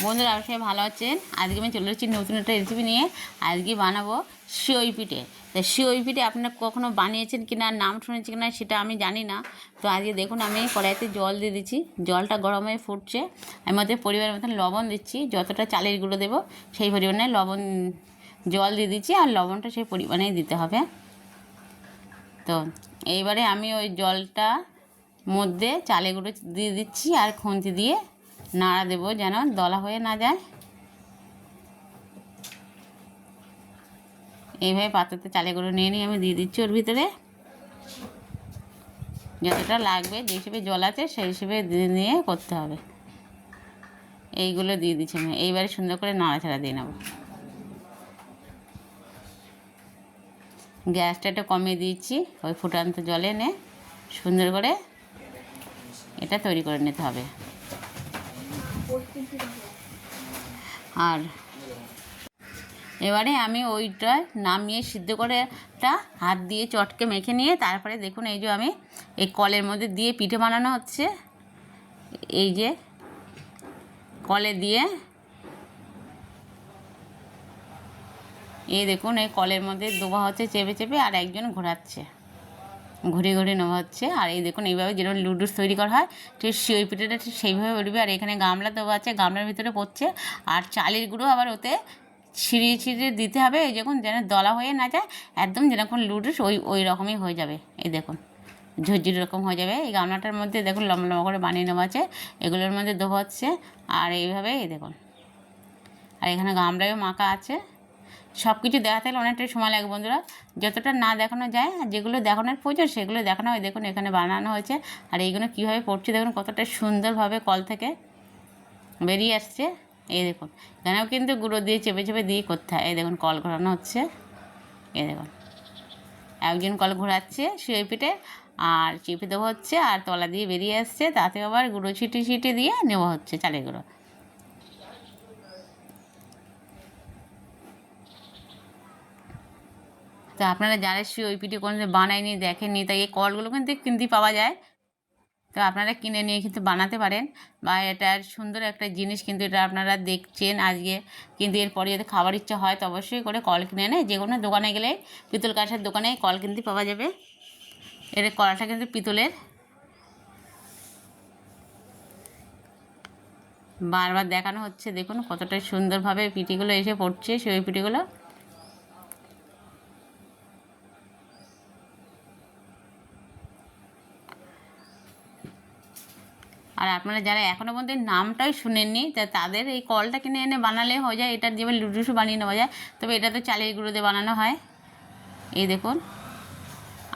বন্ধুরা অবশ্যই ভালো আছেন। আজকে আমি চলে এসেছি নতুন একটা রেসিপি নিয়ে। আজকে বানাবো সিওই পিঠে। তা সিওই পিঠে আপনারা কখনো বানিয়েছেন কি না, নাম শুনেছেন কি না সেটা আমি জানি না। তো আজকে দেখুন আমি কড়াইতে জল দিয়ে দিচ্ছি, জলটা গরম হয়ে ফুটছে। আমি মধ্যে পরিমাণ মতন লবণ দিচ্ছি, যতটা চালের গুঁড়ো দেবো সেই পরিমাণে লবণ জল দিয়ে দিচ্ছি, আর লবণটা সেই পরিমাণেই দিতে হবে। তো এইবারে আমি ওই জলটা মধ্যে চালের গুঁড়ো দিয়ে দিচ্ছি আর খুন্তি দিয়ে নাড়া দেবো যেন দলা হয়ে না যায়। এইভাবে পাত্রতে চালের গুঁড়ো নিয়ে আমি দিয়ে দিচ্ছি ওর ভিতরে, যতটা লাগবে যে হিসেবে জল আছে সেই হিসেবে নিয়ে করতে হবে। এইগুলো দিয়ে দিচ্ছি আমি। এইবারে সুন্দর করে নাড়াচাড়া দিয়ে নেব। গ্যাসটা একটু কমিয়ে দিয়েছি, ওই ফুটান্ত জলে এনে সুন্দর করে এটা তৈরি করে নিতে হবে। আর এবারে আমি ওইটা নামিয়ে সিদ্ধ করে হাত দিয়ে চটকে মেখে নিয়ে তারপরে দেখুন এই যে আমি এই কলের মধ্যে দিয়ে পিঠে বানানো হচ্ছে। এই যে কলে দিয়ে এই দেখুন এই কলের মধ্যে দোবা হচ্ছে চেপে চেপে, আর একজন ঘোরাচ্ছে, ঘুরে ঘুরে নেওয়া হচ্ছে। আর এই দেখুন এইভাবে যেরকম লুডুস তৈরি করা হয় ঠিক সিওই পিঠেটা ঠিক সেইভাবে উঠবে। আর এখানে গামলা দেওয়া আছে, গামলার ভিতরে পড়ছে, আর চালের গুঁড়ো আবার ওতে ছিঁড়িয়ে ছিঁড়িয়ে দিতে হবে। এই দেখুন যেন দলা হয়ে না যায়, একদম যেরকম লুডুস ওই রকমই হয়ে যাবে। এই দেখুন ঝুরঝুরি রকম হয়ে যাবে। এই গামলাটার মধ্যে দেখুন লম্বা লম্বা করে বানিয়ে নেওয়া আছে, এগুলোর মধ্যে দেওয়া হচ্ছে। আর এইভাবে এই দেখুন, আর এখানে গামলায়ও মাখা আছে। সব কিছু দেখাতে গেলে অনেকটাই সময় লাগে বন্ধুরা, যতটা না দেখানো যায় আর যেগুলো দেখানোর প্রয়োজন সেগুলো দেখানো হয়। দেখুন এখানে বানানো হয়েছে, আর এইগুলো কীভাবে পড়ছে দেখুন কতটা সুন্দরভাবে কল থেকে বেরিয়ে আসছে। এই দেখুন এখানেও কিন্তু গুঁড়ো দিয়ে চেপে চেপে দিয়ে করতে হয়। এই দেখুন কল ঘোরানো হচ্ছে, এই দেখুন একজন কল ঘোরাচ্ছে সিওই পিঠে, আর চেপে দেওয়া হচ্ছে, আর তলা দিয়ে বেরিয়ে আসছে, তাতে আবার গুঁড়ো ছিটে ছিটে দিয়ে নেওয়া হচ্ছে চালের গুঁড়ো। তো আপনারা যারা সিওই পিঠে কোনো বানায়নি দেখেননি, তাই এই কলগুলো কিন্তু কিনতে পাওয়া যায়। তো আপনারা কিনে নিয়ে কিন্তু বানাতে পারেন, বা এটার সুন্দর একটা জিনিস কিন্তু এটা আপনারা দেখছেন আজকে। কিন্তু এরপরে যদি খাবার ইচ্ছা হয় তো অবশ্যই করে কল কিনে এনে যে কোনো দোকানে গেলে, পিতল কাঁসার দোকানে কল কিনতে পাওয়া যাবে। এর কড়াটা কিন্তু পিতলের। বারবার দেখানো হচ্ছে, দেখুন কতটা সুন্দরভাবে পিঠেগুলো এসে পড়ছে সেই পিঠেগুলো। আর আপনারা যারা এখনও পর্যন্ত নামটাই শুনেননি তাদের এই কলটা কিনে এনে বানালে হয়ে যায়। এটার যেমন লুডুসও বানিয়ে নেওয়া যায়, তবে এটা তো চালের গুঁড়ো দিয়ে বানানো হয়। এই দেখুন,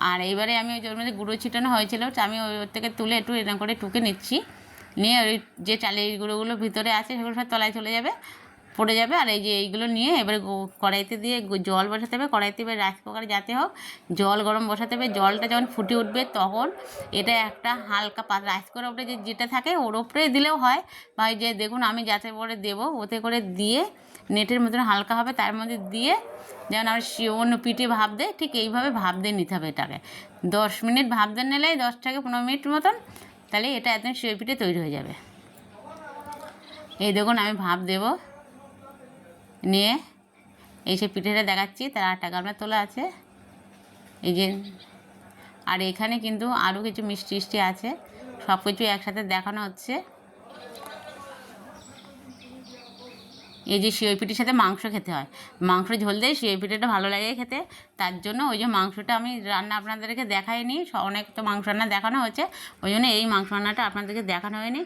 আর এইবারে আমি ওই ওর মধ্যে গুঁড়ো ছিটানো হয়েছিল, আমি ওর থেকে তুলে একটু এরকম করে টুকে নিচ্ছি, নিয়ে ওই যে চালের গুঁড়োগুলো ভিতরে আছে সেগুলো সব তলায় চলে যাবে, পড়ে যাবে। আর এই যে এইগুলো নিয়ে এবারে কড়াইতে দিয়ে জল বসাতে হবে। কড়াইতে এবার রাইস কুকারে যাতে হোক জল গরম বসাতে হবে। জলটা যখন ফুটে উঠবে তখন এটা একটা হালকা রাইস কুকারের উপরে যেটা থাকে ওর উপরে দিলেও হয়, বা যে দেখুন আমি যাতে করে দেবো ওতে করে দিয়ে নেটের মতন হালকা হবে, তার মধ্যে দিয়ে যেমন আমরা অন্য পিঠে ভাপ দেয় ঠিক এইভাবে ভাপ দিয়ে নিতে হবে এটাকে। 10 মিনিট ভাপ দিয়ে নিলেই 10 থেকে 15 মিনিট মতন, তাহলে এটা একদম সিওই পিঠে তৈরি হয়ে যাবে। এই দেখুন আমি ভাপ দেবো নিয়ে এই সে পিঠেটা দেখাচ্ছি, তার আটা গামলা তোলা আছে এই যে। আর এখানে কিন্তু আরও কিছু মিষ্টি মিষ্টি আছে, সব কিছু একসাথে দেখানো হচ্ছে। এই যে সিওই পিঠের সাথে মাংস খেতে হয়, মাংস ঝোল দিয়ে সিওই পিঠেটা ভালো লাগে খেতে। তার জন্য ওই যে মাংসটা আমি রান্না আপনাদেরকে দেখাইনি, অনেক তো মাংস রান্না দেখানো হয়েছে, ওই জন্য এই মাংস রান্নাটা আপনাদেরকে দেখানো হয়নি।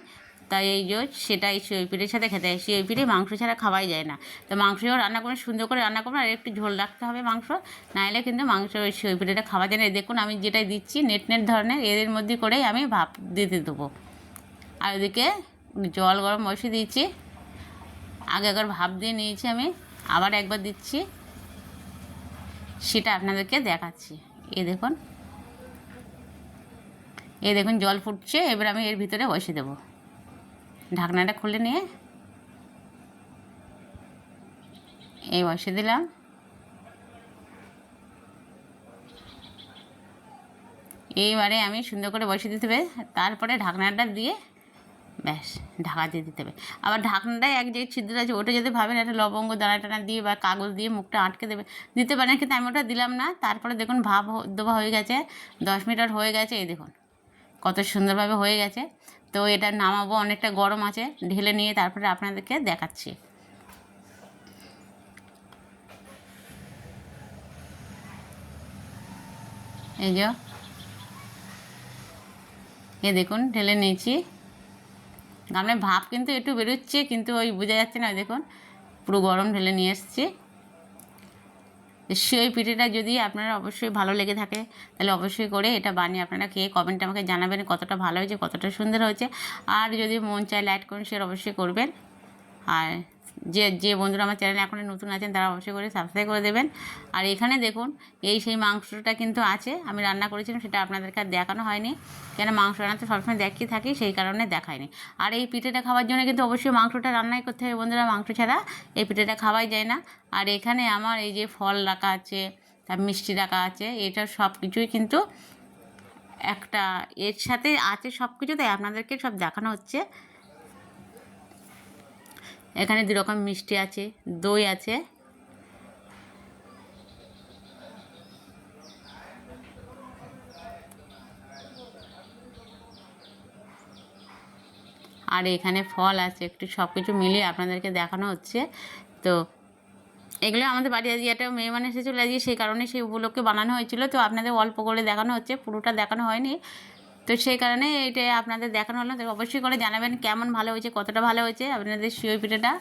তাই এই যে সেটা এই সিওই পিঠের সাথে খেতে হয়। সিওই পিঠে মাংস ছাড়া খাওয়াই যায় না। তো মাংসও রান্না করে সুন্দর করে রান্না করবেন, আর একটু ঝোল রাখতে হবে মাংস, নাহলে কিন্তু মাংস ওই সিওই পিঠেটা খাওয়া যায় না। দেখুন আমি যেটাই দিচ্ছি নেট নেট ধরনের, এদের মধ্যে করেই আমি ভাপ দিতে দেবো। আর ওদিকে জল গরম বসিয়ে দিয়েছি, আগে একবার ভাপ দিয়ে নিয়েছি, আমি আবার একবার দিচ্ছি, সেটা আপনাদেরকে দেখাচ্ছি। এই দেখুন জল ফুটছে, এবার আমি এর ভিতরে বসিয়ে দেবো। ঢাকনাটা খুলে নিয়ে এই বসিয়ে দিলাম। এইবারে আমি সুন্দর করে বসিয়ে দিতে হবে, তারপরে ঢাকনাটা দিয়ে ব্যাস ঢাকা দিয়ে দিতে হবে। আবার ঢাকনাটাই এক যে ছিদ্র আছে ওটা যদি ভাবেন একটা লবঙ্গ দানা টানা দিয়ে বা কাগজ দিয়ে মুখটা আটকে দিতে পারেন, কিন্তু আমি ওটা দিলাম না। তারপরে দেখুন ভাপ দেওয়া হয়ে গেছে, 10 মিনিট হয়ে গেছে, এই দেখুন কত সুন্দরভাবে হয়ে গেছে। তো এটা নামাবো, অনেকটা গরম আছে, ঢেলে নিয়ে তারপরে আপনাদেরকে দেখাচ্ছি। এই যে এ দেখুন ঢেলে নিয়েছি। গামলায় ভাপ কিন্তু একটু বেরোচ্ছে, কিন্তু ওই বোঝা যাচ্ছে না, দেখুন পুরো গরম ঢেলে নিয়ে এসেছি। সেই পিঠেটা যদি আপনারা অবশ্যই ভালো লেগে থাকে তাহলে অবশ্যই করে এটা বানিয়ে আপনারা খেয়ে কমেন্টে আমাকে জানাবেন কতটা ভালো হয়েছে, কতটা সুন্দর হয়েছে। আর যদি মন চায় লাইক করুন, শেয়ার অবশ্যই করবেন। আর যে বন্ধুরা আমার চ্যানেলে এখন নতুন আছেন তারা অবশ্যই করে সাবস্ক্রাইব করে দেবেন। আর এখানে দেখুন সেই মাংসটা কিন্তু আছে, আমি রান্না করেছিলাম, সেটা আপনাদেরকে আর দেখানো হয়নি, কেন মাংস রান্না তো সবসময় দেখিয়ে থাকি, সেই কারণে দেখায়নি। আর এই পিঠেটা খাওয়ার জন্য কিন্তু অবশ্যই মাংসটা রান্নাই করতে হবে বন্ধুরা, মাংস ছাড়া এই পিঠেটা খাওয়াই যায় না। আর এখানে আমার এই যে ফল রাখা আছে, তার মিষ্টি রাখা আছে, এটা সব কিছুই কিন্তু একটা এর সাথে আছে সব কিছু, তাই আপনাদেরকে সব দেখানো হচ্ছে। এখানে 2 রকম মিষ্টি আছে, দই আছে, আর এখানে ফল আছে, একটু সব কিছু মিলিয়ে আপনাদেরকে দেখানো হচ্ছে। তো এগুলো আমাদের বাড়ি আজকে একটা মেহমান এসেছিলো আজকে, সেই কারণে সেই উপলক্ষে বানানো হয়েছিল। তো আপনাদের অল্প করে দেখানো হচ্ছে, পুরোটা দেখানো হয়নি, তো সেই কারণে এটা আপনাদের দেখানো হলো। তো অবশ্যই করে জানাবেন কেমন ভালো হয়েছে, কতটা ভালো হয়েছে আপনাদের সিওই পিঠাটা।